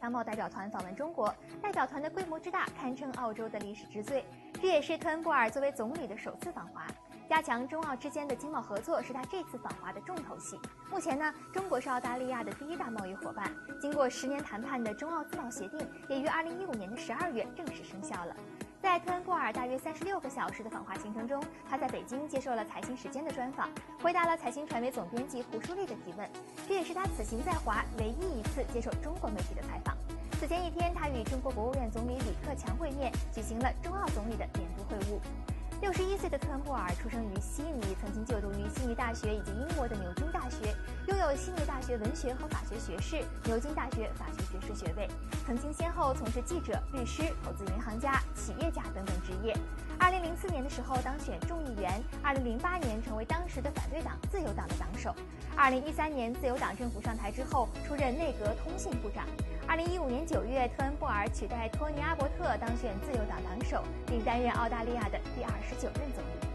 商贸代表团访问中国，代表团的规模之大，堪称澳洲的历史之最。这也是特恩布尔作为总理的首次访华。加强中澳之间的经贸合作是他这次访华的重头戏。目前呢，中国是澳大利亚的第一大贸易伙伴。经过10年谈判的中澳自贸协定，也于2015年的12月正式生效了。在特恩布尔大约36个小时的访华行程中，他在北京接受了财新时间的专访，回答了财新传媒总编辑胡舒丽的提问。这也是他此行在华唯一一次接受中国媒体的采访。此前一天，他与中国国务院总理李克强会面，举行了中澳总理的年度会晤。61岁的特恩布尔出生于悉尼，曾经就读于悉尼大学以及英国的牛津大学，拥有悉尼大学文学和法学学士、牛津大学法学学士学位，曾经先后从事记者、律师、投资银行家、企业家等等职业。2004年的时候当选众议员，2008年成为当时的反对党自由党的党首。2013年自由党政府上台之后，出任内阁通信部长。2015年9月，特恩布尔取代托尼·阿伯特当选自由党党首，并担任澳大利亚的第29任总理。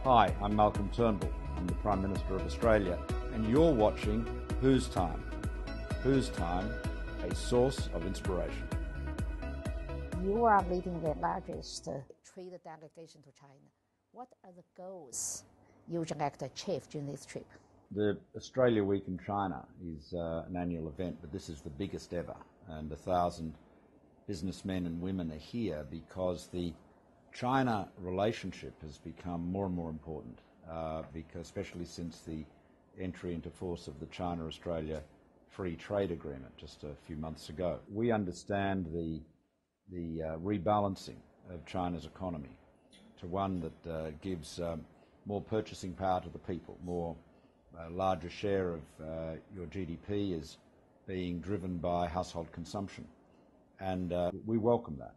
Hi, I'm Malcolm Turnbull. I'm the Prime Minister of Australia, and you're watching Whose Time? Whose Time? A source of inspiration. You are leading the largest trade delegation to China. What are the goals you would like to achieve during this trip? The Australia Week in China is an annual event, but this is the biggest ever, and 1,000 businessmen and women are here because the China relationship has become more and more important, because especially since the entry into force of the China-Australia Free Trade Agreement just a few months ago. We understand the rebalancing of China's economy to one that gives more purchasing power to the people, a larger share of your GDP is being driven by household consumption. And we welcome that.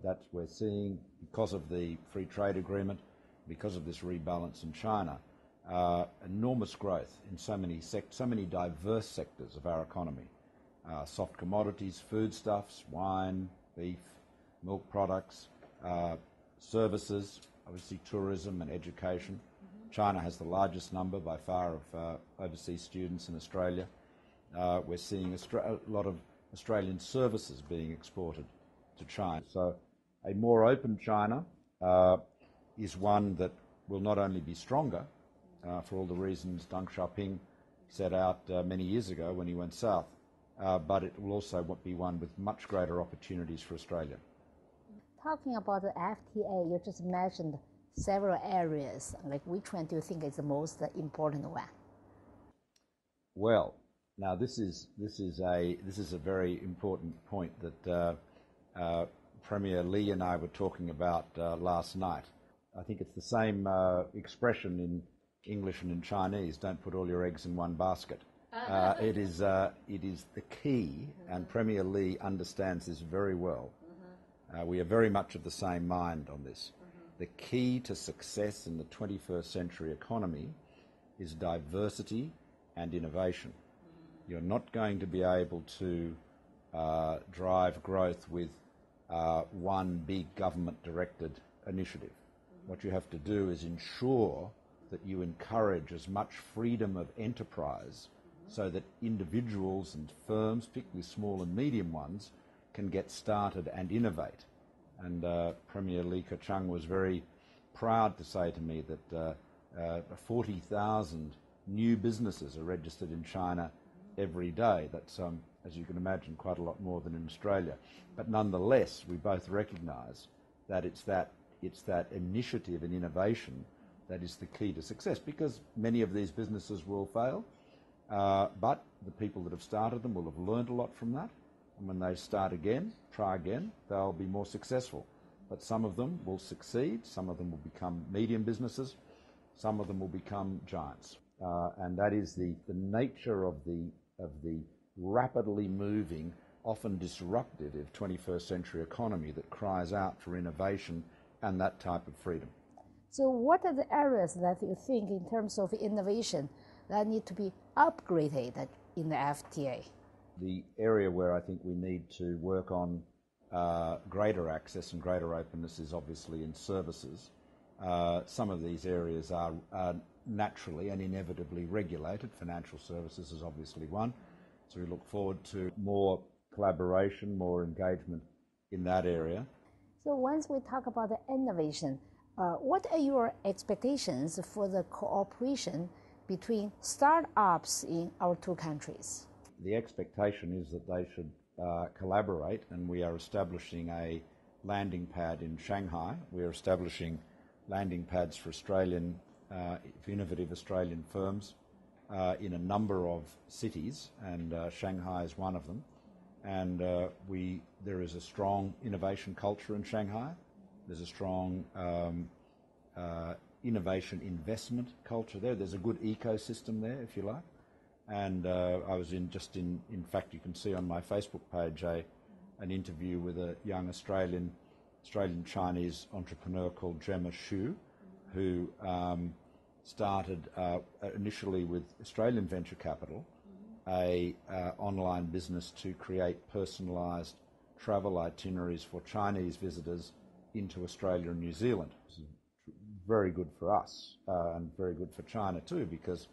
That we're seeing, because of the free trade agreement, because of this rebalance in China, enormous growth in so many diverse sectors of our economy. Soft commodities, foodstuffs, wine, beef, milk products, services, obviously tourism and education. China has the largest number by far of overseas students in Australia. We're seeing a lot of Australian services being exported to China. So a more open China is one that will not only be stronger for all the reasons Deng Xiaoping set out many years ago when he went south, but it will also be one with much greater opportunities for Australia. Talking about the FTA, you just mentioned several areas. Like, which one do you think is the most important one? Well, now this is a very important point that Premier Li and I were talking about last night. I think it's the same expression in English and in Chinese. Don't put all your eggs in one basket. It is the key, and Premier Li understands this very well. We are very much of the same mind on this. The key to success in the 21st century economy is diversity and innovation. You're not going to be able to drive growth with one big government-directed initiative. What you have to do is ensure that you encourage as much freedom of enterprise so that individuals and firms, particularly small and medium ones, can get started and innovate. And Premier Li Keqiang was very proud to say to me that 40,000 new businesses are registered in China every day. That's, as you can imagine, quite a lot more than in Australia. But nonetheless, we both recognise that it's that initiative and innovation that is the key to success, because many of these businesses will fail, but the people that have started them will have learned a lot from that. And when they start again, try again, they'll be more successful. But some of them will succeed, some of them will become medium businesses, some of them will become giants. And that is the nature of the rapidly moving, often disruptive 21st century economy that cries out for innovation and that type of freedom. So what are the areas that you think, in terms of innovation, that need to be upgraded in the FTA? The area where I think we need to work on greater access and greater openness is obviously in services. Some of these areas are naturally and inevitably regulated. Financial services is obviously one. So we look forward to more collaboration, more engagement in that area. So once we talk about the innovation, what are your expectations for the cooperation between startups in our two countries? The expectation is that they should collaborate, and we are establishing a landing pad in Shanghai. We are establishing landing pads for innovative Australian firms in a number of cities, and Shanghai is one of them. And there is a strong innovation culture in Shanghai. There's a strong innovation investment culture there. There's a good ecosystem there, if you like. And I was in fact, you can see on my Facebook page an interview with a young Australian-Chinese entrepreneur called Gemma Xu, who started initially with Australian venture capital, a online business to create personalised travel itineraries for Chinese visitors into Australia and New Zealand. It's very good for us and very good for China too, because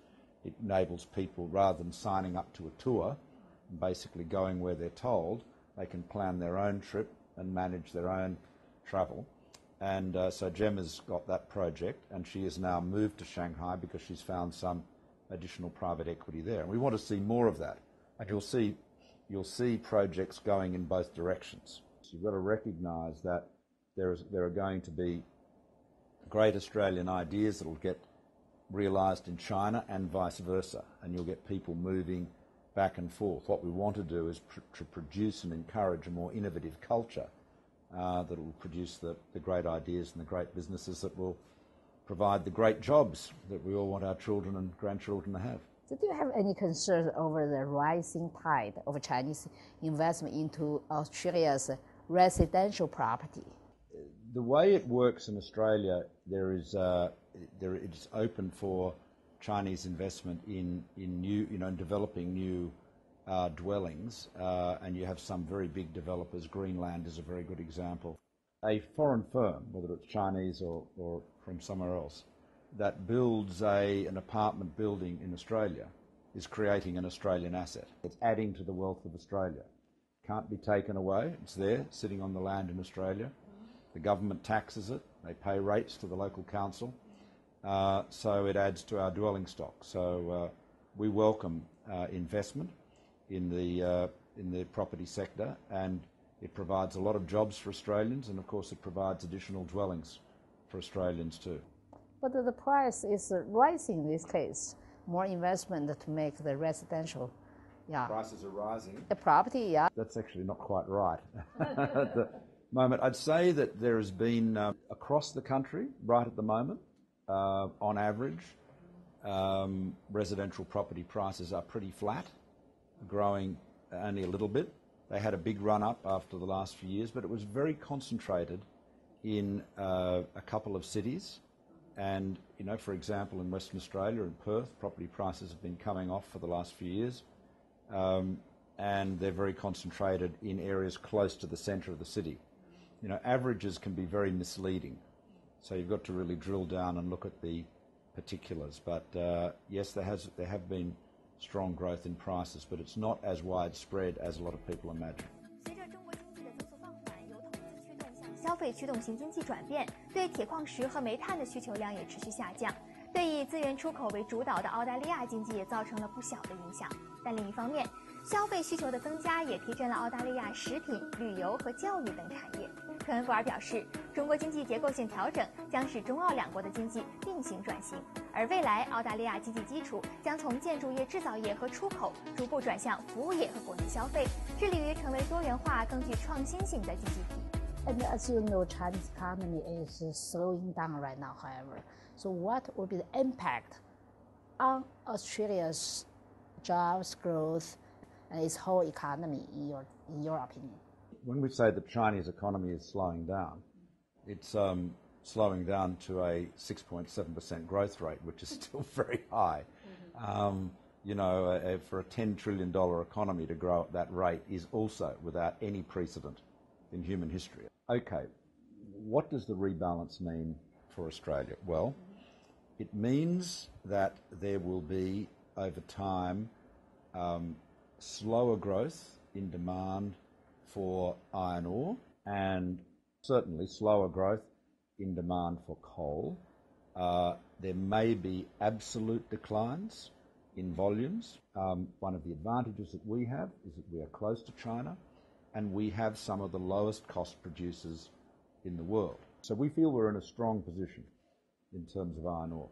it enables people, rather than signing up to a tour and basically going where they're told, they can plan their own trip and manage their own travel. And so Gemma's got that project, and she has now moved to Shanghai because she's found some additional private equity there. And we want to see more of that. And you'll see projects going in both directions. So you've got to recognise that there are going to be great Australian ideas that will get realised in China and vice versa, and you'll get people moving back and forth. What we want to do is to produce and encourage a more innovative culture that will produce the great ideas and the great businesses that will provide the great jobs that we all want our children and grandchildren to have. So do you have any concerns over the rising tide of Chinese investment into Australia's residential property? The way it works in Australia, it's open for Chinese investment in new, in developing new dwellings, and you have some very big developers. Greenland is a very good example. A foreign firm, whether it's Chinese or from somewhere else, that builds an apartment building in Australia is creating an Australian asset. It's adding to the wealth of Australia. Can't be taken away. It's there, sitting on the land in Australia. The government taxes it. They pay rates to the local council. So it adds to our dwelling stock. So we welcome investment in the property sector, and it provides a lot of jobs for Australians, and of course it provides additional dwellings for Australians too. But the price is rising in this case. More investment to make the residential, Prices are rising. The property, That's actually not quite right. At the moment, I'd say that there has been across the country, right at the moment, on average, residential property prices are pretty flat, growing only a little bit. They had a big run up after the last few years, but it was very concentrated in a couple of cities. And, for example, in Western Australia, in Perth, property prices have been coming off for the last few years. And they're very concentrated in areas close to the centre of the city. Averages can be very misleading. So you've got to really drill down and look at the particulars. But yes, there have been strong growth in prices, but it's not as widespread as a lot of people imagine. 随着中国经济的增速放缓，由投资驱动向消费驱动型经济转变，对铁矿石和煤炭的需求量也持续下降，对以资源出口为主导的澳大利亚经济也造成了不小的影响。但另一方面，消费需求的增加也提振了澳大利亚食品、旅游和教育等产业。特恩布尔表示，中国经济结构性调整将使中澳两国的经济并行转型，而未来澳大利亚经济基础将从建筑业、制造业和出口逐步转向服务业和国内消费，致力于成为多元化、更具创新性的经济体。And as you know, Chinese economy is slowing down right now, however. So what will be the impact on Australia's jobs growth and its whole economy in your opinion? When we say the Chinese economy is slowing down, it's slowing down to a 6.7% growth rate, which is still very high. For a $10 trillion economy to grow at that rate is also without any precedent in human history. Okay, what does the rebalance mean for Australia? Well, it means that there will be, over time, slower growth in demand for iron ore and certainly slower growth in demand for coal. There may be absolute declines in volumes. One of the advantages that we have is that we are close to China and we have some of the lowest cost producers in the world. So we feel we're in a strong position in terms of iron ore.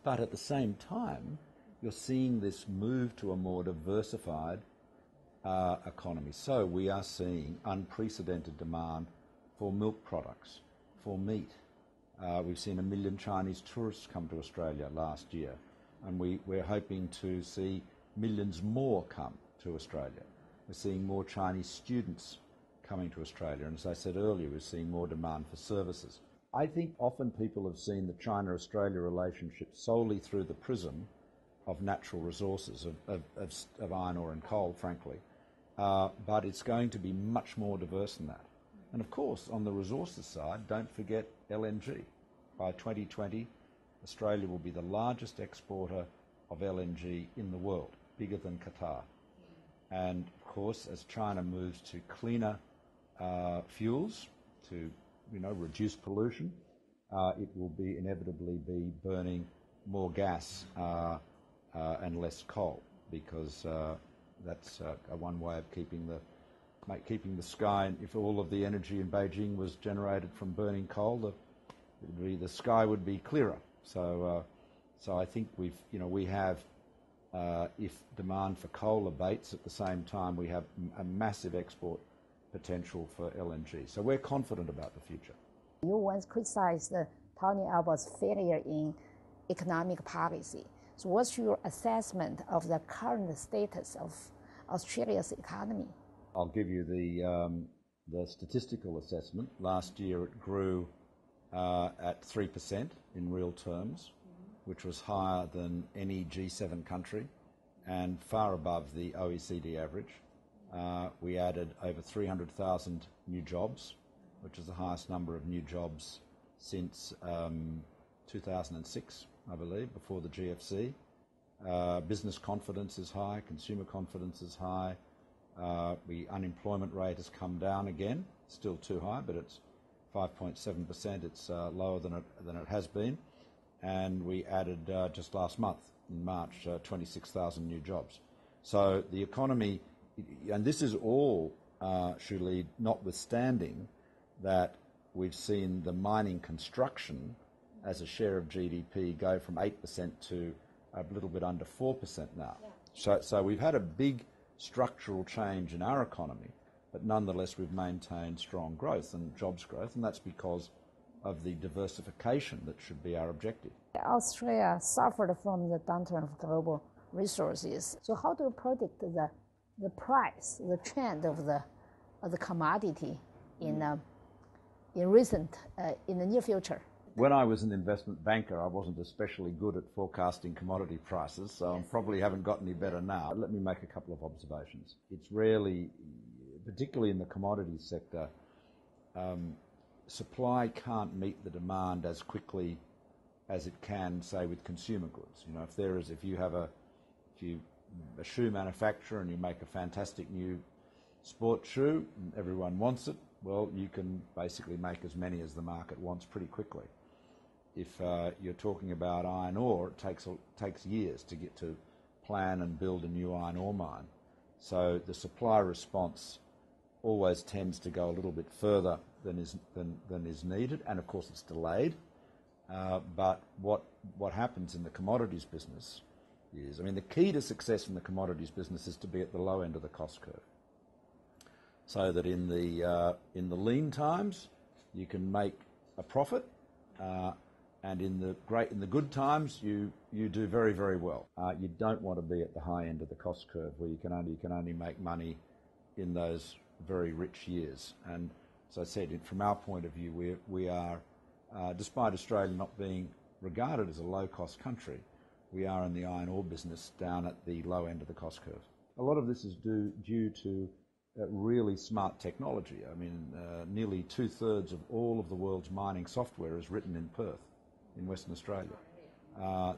But at the same time, you're seeing this move to a more diversified economy. So we are seeing unprecedented demand for milk products, for meat. We've seen 1 million Chinese tourists come to Australia last year, and we're hoping to see millions more come to Australia. We're seeing more Chinese students coming to Australia, and as I said earlier, we're seeing more demand for services. I think often people have seen the China-Australia relationship solely through the prism of natural resources, of iron ore and coal, frankly. But it's going to be much more diverse than that. And of course, on the resources side, don't forget LNG. By 2020, Australia will be the largest exporter of LNG in the world, bigger than Qatar. And of course, as China moves to cleaner fuels, to reduce pollution, it will inevitably be burning more gas and less coal, because that's one way of keeping the sky. And if all of the energy in Beijing was generated from burning coal, the sky would be clearer. So I think we have, if demand for coal abates at the same time, we have a massive export potential for LNG. So we're confident about the future. You once criticized Tony Abbot's failure in economic policy. So what's your assessment of the current status of Australia's economy? I'll give you the statistical assessment. Last year it grew at 3% in real terms, which was higher than any G7 country and far above the OECD average. We added over 300,000 new jobs, which is the highest number of new jobs since 2006, I believe, before the GFC. Business confidence is high, consumer confidence is high. The unemployment rate has come down again, still too high, but it's 5.7%. It's lower than it has been. And we added just last month, in March, 26,000 new jobs. So the economy, and this is all, Shuli, notwithstanding that we've seen the mining construction as a share of GDP go from 8% to a little bit under 4% now. So we've had a big structural change in our economy, but nonetheless we've maintained strong growth and jobs growth, and that's because of the diversification that should be our objective. Australia suffered from the downturn of global resources. So how do you predict the price, the trend of the commodity in the near future? When I was an investment banker, I wasn't especially good at forecasting commodity prices, so I probably haven't got any better now. Let me make a couple of observations. It's rarely, particularly in the commodities sector, supply can't meet the demand as quickly as it can, say, with consumer goods. If you have a shoe manufacturer and you make a fantastic new sport shoe and everyone wants it, well, you can basically make as many as the market wants pretty quickly. If you're talking about iron ore, it takes years to get to plan and build a new iron ore mine. So the supply response always tends to go a little bit further than is needed, and of course it's delayed. But what happens in the commodities business is, the key to success in the commodities business is to be at the low end of the cost curve, so that in the lean times you can make a profit, and in the good times you do very, very well. You don't want to be at the high end of the cost curve where you can only make money in those very rich years. And as I said, from our point of view, we are, despite Australia not being regarded as a low-cost country, we are in the iron ore business down at the low end of the cost curve. A lot of this is due to really smart technology. Nearly 2/3 of all of the world's mining software is written in Perth, in Western Australia.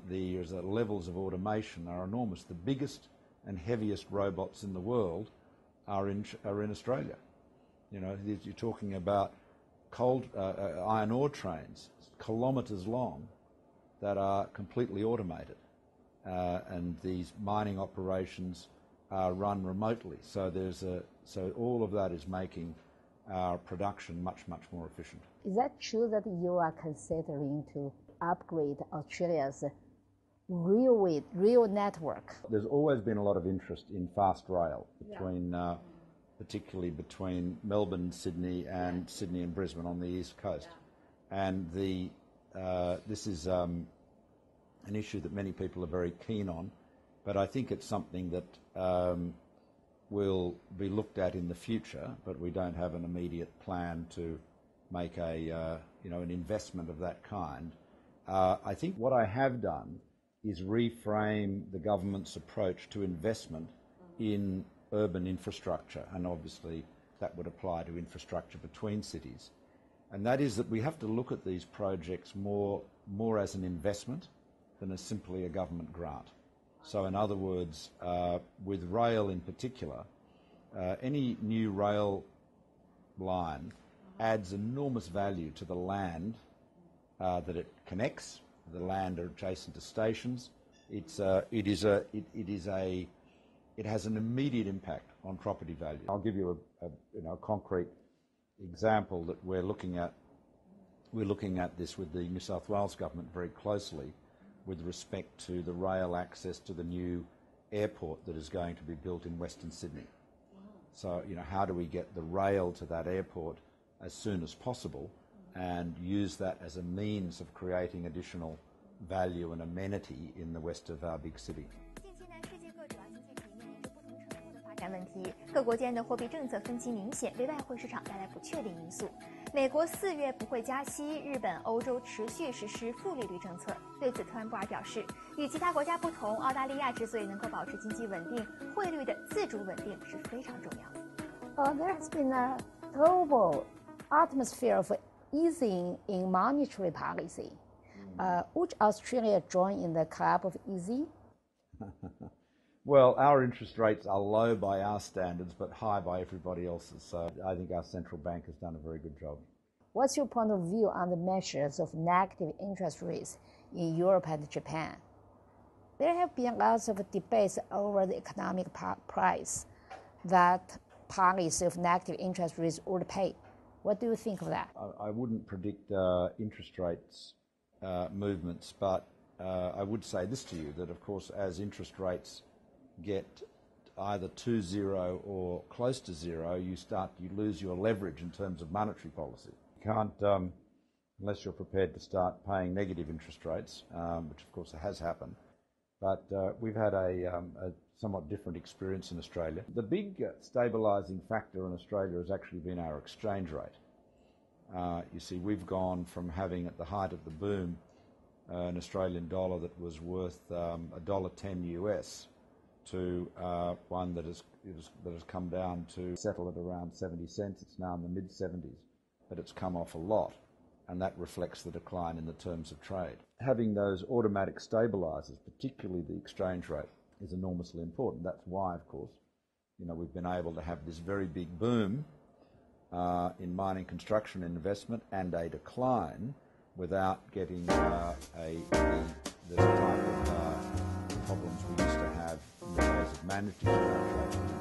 The levels of automation are enormous. The biggest and heaviest robots in the world are in Australia. You know, you're talking about iron ore trains, kilometres long, that are completely automated, and these mining operations are run remotely. So all of that is making our production much more efficient. Is that true that you are considering to upgrade Australia's rail network? There's always been a lot of interest in fast rail between, particularly between Melbourne and Sydney, and Sydney and Brisbane on the east coast. And this is an issue that many people are very keen on, but I think it's something that will be looked at in the future. But we don't have an immediate plan to make an investment of that kind. I think what I have done is reframe the government's approach to investment in urban infrastructure, and obviously that would apply to infrastructure between cities. And that is that we have to look at these projects more as an investment than as simply a government grant. So in other words, with rail in particular, any new rail line adds enormous value to the land that it connects, the land adjacent to stations. It has an immediate impact on property value. I'll give you a concrete example that we're looking at. We're looking at this with the New South Wales government very closely with respect to the rail access to the new airport that is going to be built in Western Sydney. So, how do we get the rail to that airport as soon as possible and use that as a means of creating additional value and amenity in the west of our big city. 问题，各国间的货币政策分歧明显，为外汇市场带来不确定因素。美国4月不会加息，日本、欧洲持续实施负利率政策。对此，特恩布尔表示，与其他国家不同，澳大利亚之所以能够保持经济稳定，汇率的自主稳定是非常重要的。There has been a global atmosphere of easing in monetary policy. Would Australia join in the club of easing? Well, our interest rates are low by our standards, but high by everybody else's. So I think our central bank has done a very good job. What's your point of view on the measures of negative interest rates in Europe and Japan? There have been lots of debates over the economic price that policy of negative interest rates would pay. What do you think of that? I wouldn't predict interest rates movements, but I would say this to you, that of course as interest rates get either to zero or close to zero, you lose your leverage in terms of monetary policy. You can't, unless you're prepared to start paying negative interest rates, which of course has happened. But we've had a somewhat different experience in Australia. The big stabilising factor in Australia has actually been our exchange rate. You see, we've gone from having at the height of the boom an Australian dollar that was worth $1.10 US to one that has come down to settle at around 70 cents. It's now in the mid-70s, but it's come off a lot, and that reflects the decline in the terms of trade. Having those automatic stabilisers, particularly the exchange rate, is enormously important. That's why, of course, we've been able to have this very big boom in mining, construction, and investment, and a decline without getting the type of problems we used to have in the days of managed exchange rate.